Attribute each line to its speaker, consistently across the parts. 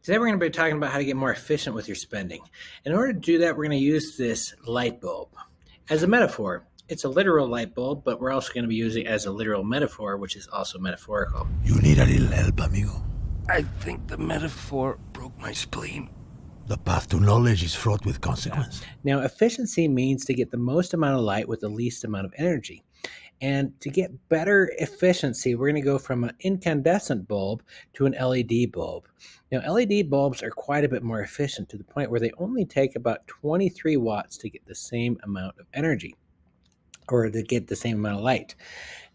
Speaker 1: Today we're going to be talking about how to get more efficient with your spending. In order to do that, we're going to use this light bulb. As a metaphor, it's a literal light bulb, but we're also going to be using it as a literal metaphor, which is also metaphorical.
Speaker 2: You need a little help, amigo.
Speaker 3: I think the metaphor broke my spleen.
Speaker 2: The path to knowledge is fraught with consequence.
Speaker 1: Now, efficiency means to get the most amount of light with the least amount of energy. And to get better efficiency, we're going to go from an incandescent bulb to an LED bulb. Now, LED bulbs are quite a bit more efficient to the point where they only take about 23 watts to get the same amount of energy, or to get the same amount of light.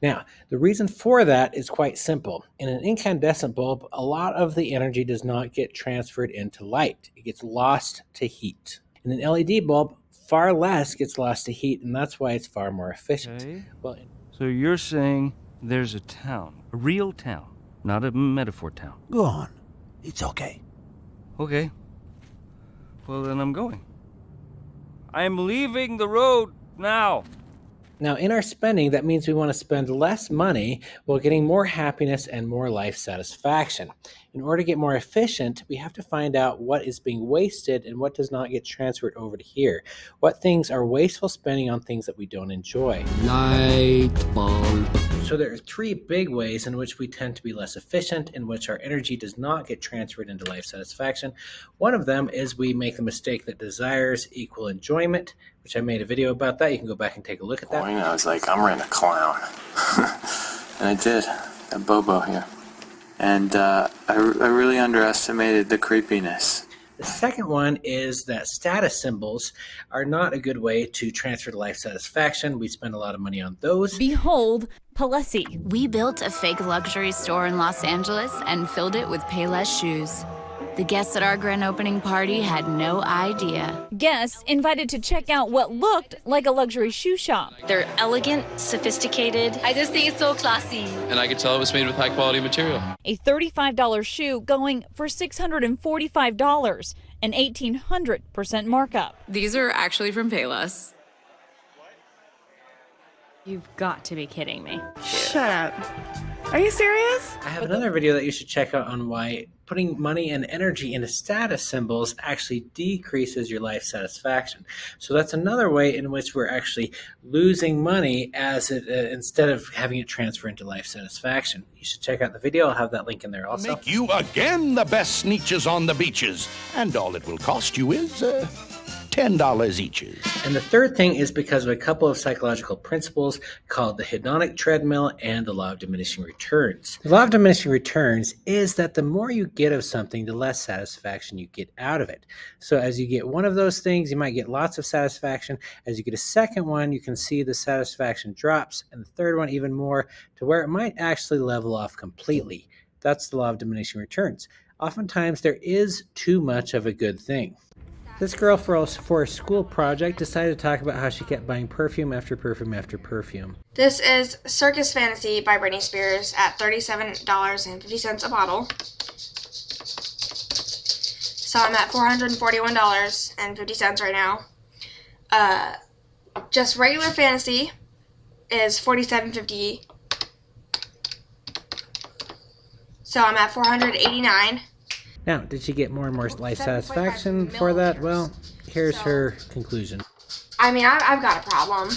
Speaker 1: Now, the reason for that is quite simple. In an incandescent bulb, a lot of the energy does not get transferred into light. It gets lost to heat. In an LED bulb, far less gets lost to heat, and that's why it's far more efficient.
Speaker 3: Okay.
Speaker 1: Well,
Speaker 3: So you're saying there's a town, a real town, not a metaphor town.
Speaker 2: Go on. It's okay.
Speaker 3: Okay. Well, then I'm going. I'm leaving the road now.
Speaker 1: Now, in our spending, that means we want to spend less money while getting more happiness and more life satisfaction. In order to get more efficient, we have to find out what is being wasted and what does not get transferred over to here. What things are wasteful spending on things that we don't enjoy.
Speaker 4: Light bulb.
Speaker 1: So there are three big ways in which we tend to be less efficient, in which our energy does not get transferred into life satisfaction. One of them is we make the mistake that desires equal enjoyment, which I made a video about that. You can go back and take a look at that.
Speaker 5: I was like, I'm ready to clown. And I did. A Bobo here. And I really underestimated the creepiness.
Speaker 1: The second one is that status symbols are not a good way to transfer to life satisfaction. We spend a lot of money on those.
Speaker 6: Behold, Palessi.
Speaker 7: We built a fake luxury store in Los Angeles and filled it with Payless shoes. The guests at our grand opening party had no idea.
Speaker 6: Guests invited to check out what looked like a luxury shoe shop.
Speaker 8: They're elegant, sophisticated. I just think it's so classy.
Speaker 9: And I could tell it was made with high quality material.
Speaker 6: A $35 shoe going for $645, an 1,800% markup.
Speaker 7: These are actually from Payless.
Speaker 8: You've got to be kidding me.
Speaker 10: Shut up. Are you serious?
Speaker 1: I have another video that you should check out on why putting money and energy into status symbols actually decreases your life satisfaction. So that's another way in which we're actually losing money as it instead of having it transfer into life satisfaction. You should check out the video. I'll have that link in there also.
Speaker 11: Make you again the best sneetches on the beaches. And all it will cost you is $10 each.
Speaker 1: And the third thing is because of a couple of psychological principles called the hedonic treadmill and the law of diminishing returns. The law of diminishing returns is that the more you get of something, the less satisfaction you get out of it. So as you get one of those things, you might get lots of satisfaction. As you get a second one, you can see the satisfaction drops, and the third one even more, to where it might actually level off completely. That's the law of diminishing returns. Oftentimes there is too much of a good thing. This girl, for a school project, decided to talk about how she kept buying perfume after perfume after perfume.
Speaker 12: This is Circus Fantasy by Britney Spears at $37.50 a bottle. So I'm at $441.50 right now. Just regular Fantasy is $47.50. So I'm at $489.
Speaker 1: Now, did she get more and more life satisfaction for that? Well, here's her conclusion.
Speaker 12: I mean, I've got a problem.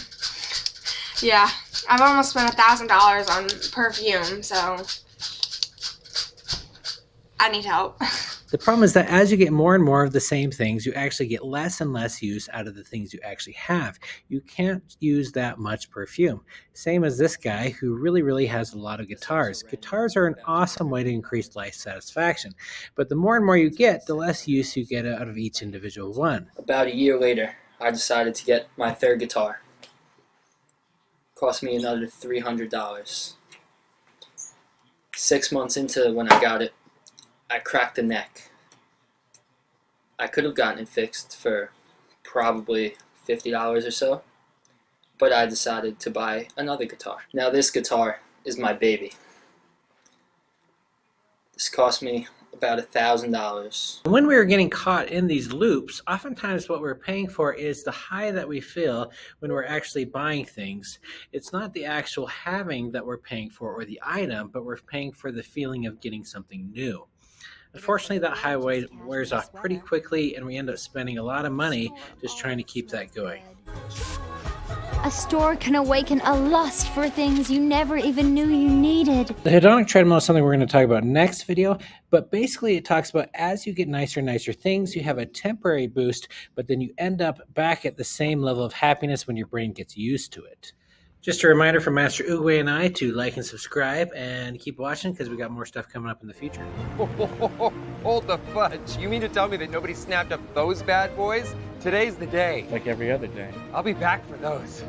Speaker 12: Yeah, I've almost spent $1,000 on perfume, so I need help.
Speaker 1: The problem is that as you get more and more of the same things, you actually get less and less use out of the things you actually have. You can't use that much perfume. Same as this guy who really has a lot of guitars. Guitars are an awesome way to increase life satisfaction. But the more and more you get, the less use you get out of each individual one.
Speaker 4: About a year later, I decided to get my third guitar. Cost me another $300. 6 months into when I got it, I cracked the neck. I could have gotten it fixed for probably $50 or so, but I decided to buy another guitar. Now this guitar is my baby. This cost me about $1,000.
Speaker 1: When we are getting caught in these loops, oftentimes what we're paying for is the high that we feel when we're actually buying things. It's not the actual having that we're paying for or the item, but we're paying for the feeling of getting something new. Unfortunately, that high wears off pretty quickly, and we end up spending a lot of money just trying to keep that going.
Speaker 13: A store can awaken a lust for things you never even knew you needed.
Speaker 1: The hedonic treadmill is something we're going to talk about next video, but basically it talks about as you get nicer and nicer things, you have a temporary boost, but then you end up back at the same level of happiness when your brain gets used to it. Just a reminder from Master Oogway and I to like and subscribe and keep watching because we got more stuff coming up in the future.
Speaker 14: Hold the fudge. You mean to tell me that nobody snapped up those bad boys? Today's the day.
Speaker 3: Like every other day.
Speaker 14: I'll be back for those.